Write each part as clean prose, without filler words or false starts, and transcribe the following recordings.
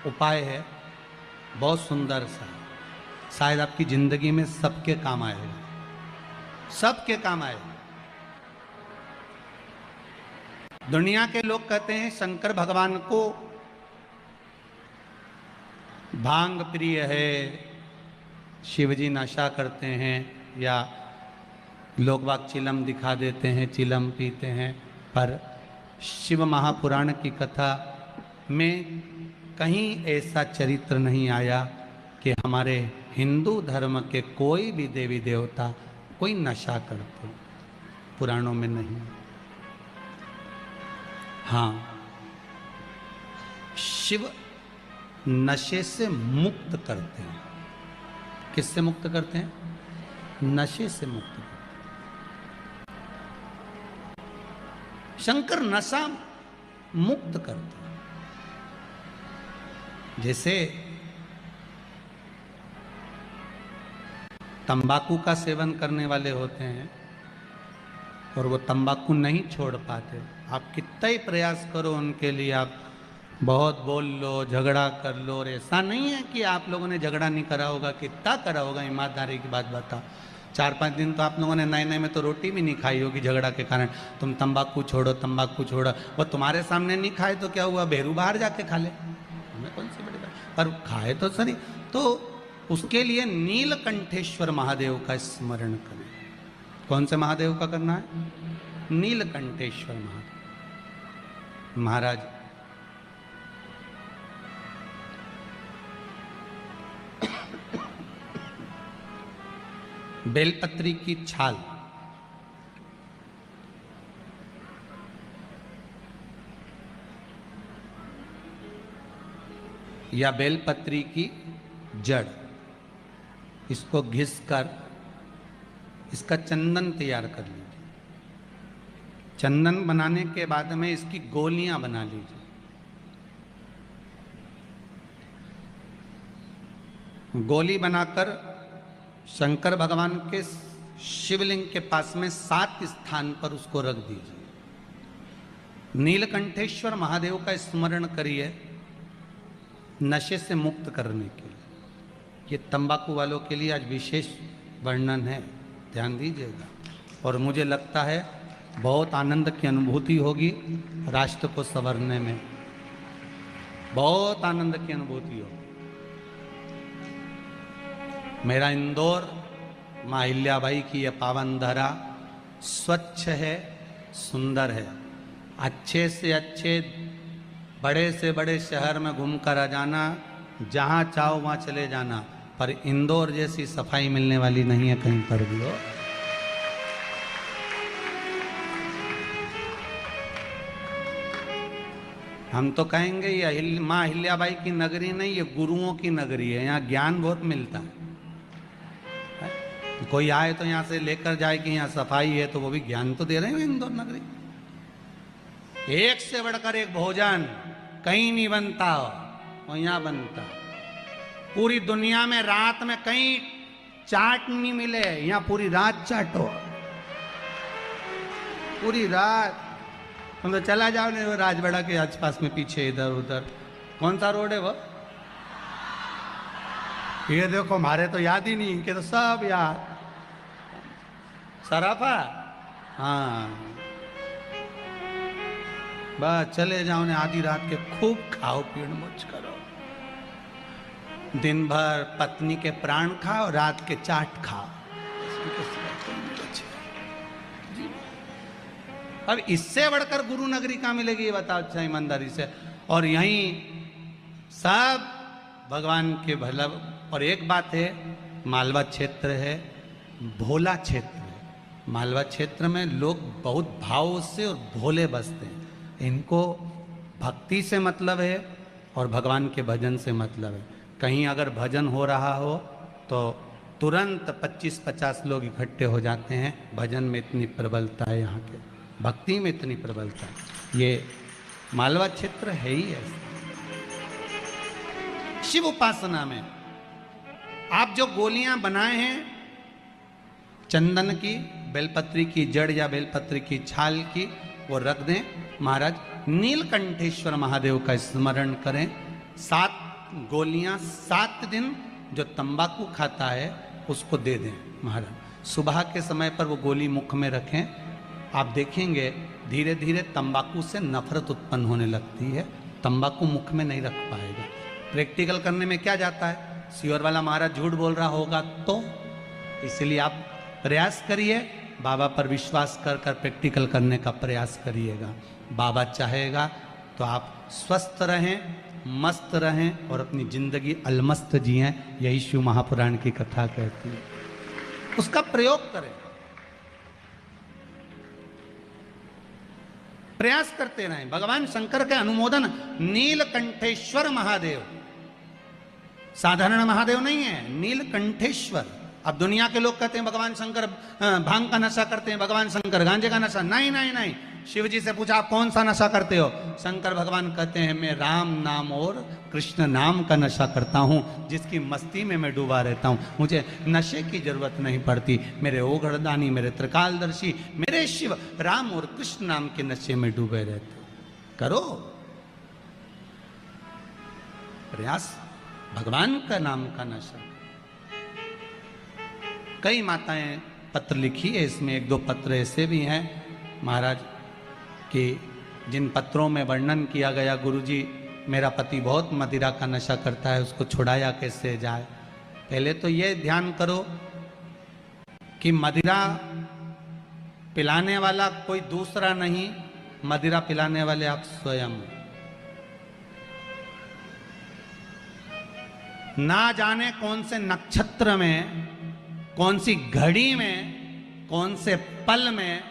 उपाय है, बहुत सुंदर सा, शायद आपकी जिंदगी में सबके काम आएगा, सबके काम आएगा। दुनिया के लोग कहते हैं शंकर भगवान को भांग प्रिय है, शिवजी नशा करते हैं, या लोग बाग चिलम दिखा देते हैं, चिलम पीते हैं, पर शिव महापुराण की कथा में कहीं ऐसा चरित्र नहीं आया कि हमारे हिंदू धर्म के कोई भी देवी देवता कोई नशा करते, पुराणों में नहीं। हाँ, शिव नशे से मुक्त करते हैं। किससे मुक्त करते हैं? नशे से मुक्त करते हैं। शंकर नशा मुक्त करते हैं। जैसे तंबाकू का सेवन करने वाले होते हैं और वो तंबाकू नहीं छोड़ पाते, आप कितना ही प्रयास करो उनके लिए, आप बहुत बोल लो, झगड़ा कर लो, और ऐसा नहीं है कि आप लोगों ने झगड़ा नहीं करा होगा, कितना करा होगा, ईमानदारी की बात बताओ। 4-5 दिन तो आप लोगों ने नए नए में तो रोटी भी नहीं खाई होगी झगड़ा के कारण। तुम तंबाकू छोड़ो, तंबाकू छोड़ो, वो तुम्हारे सामने नहीं खाए तो क्या हुआ, भेरू बाहर जाके खा ले, हमें कौन सी बड़ी बात, पर खाए तो सही। तो उसके लिए नीलकंठेश्वर महादेव का स्मरण करें। कौन से महादेव का करना है? नीलकंठेश्वर महादेव महाराज। बेलपत्री की छाल, या बेलपत्री की जड़, इसको घिस कर इसका चंदन तैयार कर लीजिए। चंदन बनाने के बाद में इसकी गोलियां बना लीजिए। गोली बनाकर शंकर भगवान के शिवलिंग के पास में 7 स्थान पर उसको रख दीजिए। नीलकंठेश्वर महादेव का स्मरण करिए नशे से मुक्त करने के लिए। ये तंबाकू वालों के लिए आज विशेष वर्णन है, ध्यान दीजिएगा। और मुझे लगता है बहुत आनंद की अनुभूति होगी, राष्ट्र को संवरने में बहुत आनंद की अनुभूति होगी। मेरा इंदौर माँ अहिल्याबाई की यह पावन धरा स्वच्छ है, सुंदर है। अच्छे से अच्छे, बड़े से बड़े शहर में घूमकर आ जाना, जहाँ चाहो वहाँ चले जाना, पर इंदौर जैसी सफाई मिलने वाली नहीं है कहीं पर भी हो। हम तो कहेंगे ये माँ अहिल्याबाई की नगरी नहीं, ये गुरुओं की नगरी है, यहाँ ज्ञान बहुत मिलता है। कोई आए तो यहाँ से लेकर जाए कि यहाँ सफाई है, तो वो भी ज्ञान तो दे रहे हैं इंदौर नगरी। एक से बढ़कर एक भोजन कहीं नहीं बनता हो, यहाँ बनता। पूरी दुनिया में रात में कहीं चाट नहीं मिले, यहाँ पूरी रात चाटो, पूरी रात। तुम तो चला जाओ नहीं, वो राजवाड़ा के आसपास में पीछे इधर उधर, कौन सा रोड है वो, ये देखो, हमारे तो याद ही नहीं, इनके तो सब याद। सराफा, हाँ, बस चले जाओ ने, आधी रात के खूब खाओ पीड़ मौज करो, दिन भर पत्नी के प्राण खाओ, रात के चाट खाओ। अब इससे बढ़कर गुरु नगरी कहाँ मिलेगी ये बताओ, अच्छा ईमानदारी से। और यहीं सब भगवान के भला। और एक बात है, मालवा क्षेत्र है, भोला क्षेत्र है। मालवा क्षेत्र में लोग बहुत भाव से और भोले बसते हैं। इनको भक्ति से मतलब है और भगवान के भजन से मतलब है। कहीं अगर भजन हो रहा हो तो तुरंत 25-50 लोग इकट्ठे हो जाते हैं। भजन में इतनी प्रबलता है, यहाँ के भक्ति में इतनी प्रबलता है। ये मालवा क्षेत्र है ही ऐसा। शिव उपासना में आप जो गोलियां बनाए हैं चंदन की, बेलपत्री की जड़ या बेलपत्री की छाल की, वो रख दें। महाराज नीलकंठेश्वर महादेव का स्मरण करें। 7 गोलियां 7 दिन जो तंबाकू खाता है उसको दे दें महाराज। सुबह के समय पर वो गोली मुख में रखें, आप देखेंगे धीरे धीरे तंबाकू से नफरत उत्पन्न होने लगती है, तंबाकू मुख में नहीं रख पाएगा। प्रैक्टिकल करने में क्या जाता है, सियोर वाला महाराज झूठ बोल रहा होगा तो, इसलिए आप प्रयास करिए, बाबा पर विश्वास कर कर प्रैक्टिकल करने का प्रयास करिएगा। बाबा चाहेगा तो आप स्वस्थ रहें, मस्त रहें और अपनी जिंदगी अलमस्त जिएं, यही शिव महापुराण की कथा कहती है। उसका प्रयोग करें, प्रयास करते रहें। भगवान शंकर के अनुमोदन नीलकंठेश्वर महादेव, साधारण महादेव नहीं है, नीलकंठेश्वर। अब दुनिया के लोग कहते हैं भगवान शंकर भांग का नशा करते हैं, भगवान शंकर गांजे का नशा, नहीं नहीं नहीं। शिव जी से पूछा आप कौन सा नशा करते हो, शंकर भगवान कहते हैं मैं राम नाम और कृष्ण नाम का नशा करता हूँ, जिसकी मस्ती में मैं डूबा रहता हूँ, मुझे नशे की जरूरत नहीं पड़ती। मेरे ओघड़दानी, मेरे त्रिकालदर्शी, मेरे शिव राम और कृष्ण नाम के नशे में डूबे रहते। करो प्रयास, भगवान का नाम का नशा। कई माताएं पत्र लिखी है, इसमें 1-2 पत्र ऐसे भी हैं महाराज कि जिन पत्रों में वर्णन किया गया, गुरुजी मेरा पति बहुत मदिरा का नशा करता है, उसको छुड़ाया कैसे जाए। पहले तो ये ध्यान करो कि मदिरा पिलाने वाला कोई दूसरा नहीं, मदिरा पिलाने वाले आप स्वयं। ना जाने कौन से नक्षत्र में, कौन सी घड़ी में, कौन से पल में,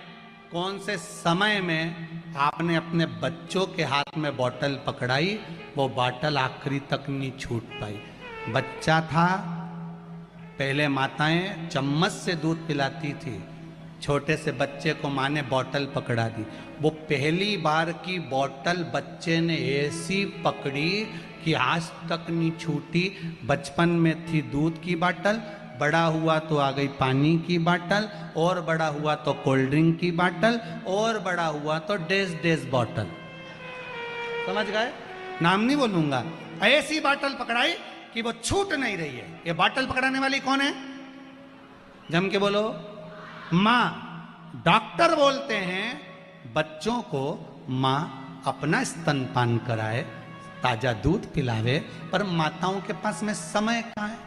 कौन से समय में आपने अपने बच्चों के हाथ में बोतल पकड़ाई, वो बोतल आखिरी तक नहीं छूट पाई। बच्चा था, पहले माताएं चम्मच से दूध पिलाती थी, छोटे से बच्चे को माँ ने बोतल पकड़ा दी। वो पहली बार की बोतल बच्चे ने ऐसी पकड़ी कि आज तक नहीं छूटी। बचपन में थी दूध की बोतल, बड़ा हुआ तो आ गई पानी की बोतल, और बड़ा हुआ तो कोल्ड ड्रिंक की बोतल, और बड़ा हुआ तो डेज बोतल। समझ गए, नाम नहीं बोलूंगा। ऐसी बोतल पकड़ाई कि वो छूट नहीं रही है। ये बोतल पकड़ाने वाली कौन है, जम के बोलो, माँ। डॉक्टर बोलते हैं बच्चों को माँ अपना स्तनपान कराए, ताजा दूध पिलावे, पर माताओं के पास में समय कहाँ है,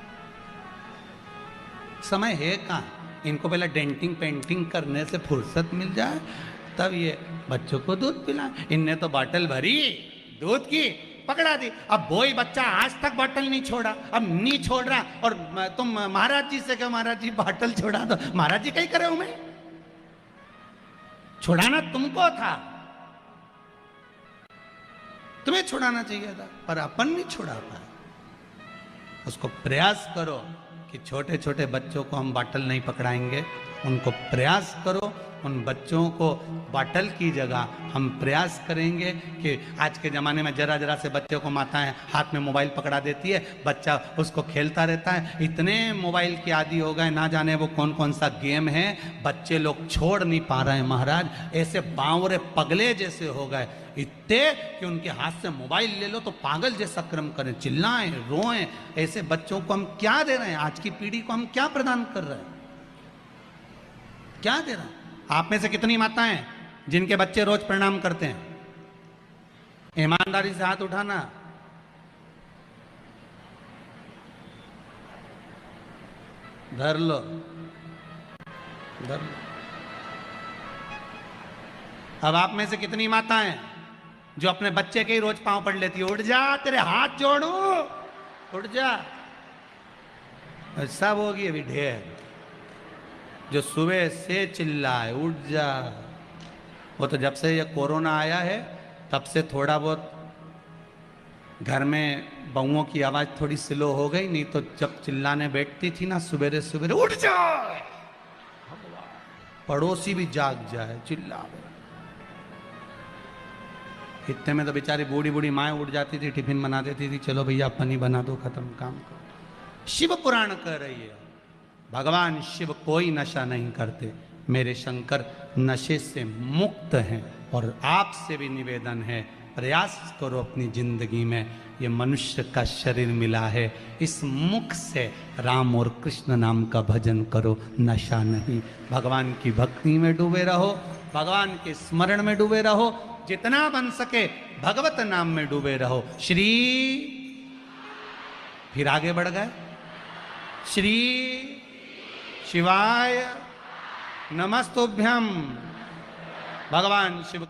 समय है कहाँ। इनको पहले डेंटिंग पेंटिंग करने से फुर्सत मिल जाए तब ये बच्चों को दूध पिलाए। इनने तो बोतल भरी दूध की, पकड़ा दी। अब वही बच्चा आज तक बोतल नहीं छोड़ा, अब नहीं छोड़ रहा, और तुम महाराज जी से कहो महाराज जी बोतल छोड़ा दो। महाराज जी कहीं करे हो, मैं छुड़ाना तुमको था, तुम्हें छुड़ाना चाहिए था, पर अपन नहीं छुड़ा पाए। उसको प्रयास करो कि छोटे छोटे बच्चों को हम बोतल नहीं पकड़ाएंगे, उनको प्रयास करो उन बच्चों को बोतल की जगह हम प्रयास करेंगे कि आज के ज़माने में जरा जरा से बच्चे को माताएं हाथ में मोबाइल पकड़ा देती है, बच्चा उसको खेलता रहता है। इतने मोबाइल के आदी हो गए, ना जाने वो कौन कौन सा गेम है, बच्चे लोग छोड़ नहीं पा रहे हैं महाराज। ऐसे बावरे पगले जैसे हो गए इतने कि उनके हाथ से मोबाइल ले लो तो पागल जैसा क्रम करें, चिल्लाएं, रोएं। ऐसे बच्चों को हम क्या दे रहे हैं, आज की पीढ़ी को हम क्या प्रदान कर रहे हैं, क्या दे रहे हैं। आप में से कितनी माताएं जिनके बच्चे रोज प्रणाम करते हैं, ईमानदारी से हाथ उठाना। धर लो, धर लो। अब आप में से कितनी माताएं जो अपने बच्चे के ही रोज पांव पड़ लेती है, उठ जा तेरे हाथ जोड़ू, उठ जा। सब होगी अभी ढेर जो सुबह से चिल्लाए उठ जा। वो तो जब से ये कोरोना आया है तब से थोड़ा बहुत घर में बहुओं की आवाज़ थोड़ी स्लो हो गई, नहीं तो जब चिल्लाने बैठती थी ना सवेरे सवेरे, उठ जा, पड़ोसी भी जाग जाए चिल्ला। इतने में तो बेचारी बूढ़ी बूढ़ी माएँ उठ जाती थी, टिफिन बना देती थी, चलो भैया पनी बना दो, खत्म काम करो। शिव पुराण कह रही है भगवान शिव कोई नशा नहीं करते, मेरे शंकर नशे से मुक्त हैं। और आपसे भी निवेदन है प्रयास करो अपनी जिंदगी में। ये मनुष्य का शरीर मिला है, इस मुख से राम और कृष्ण नाम का भजन करो, नशा नहीं। भगवान की भक्ति में डूबे रहो, भगवान के स्मरण में डूबे रहो, जितना बन सके भगवत नाम में डूबे रहो। श्री, फिर आगे बढ़ गए, श्री शिवाय नमस्तुभ्यम। भगवान शिव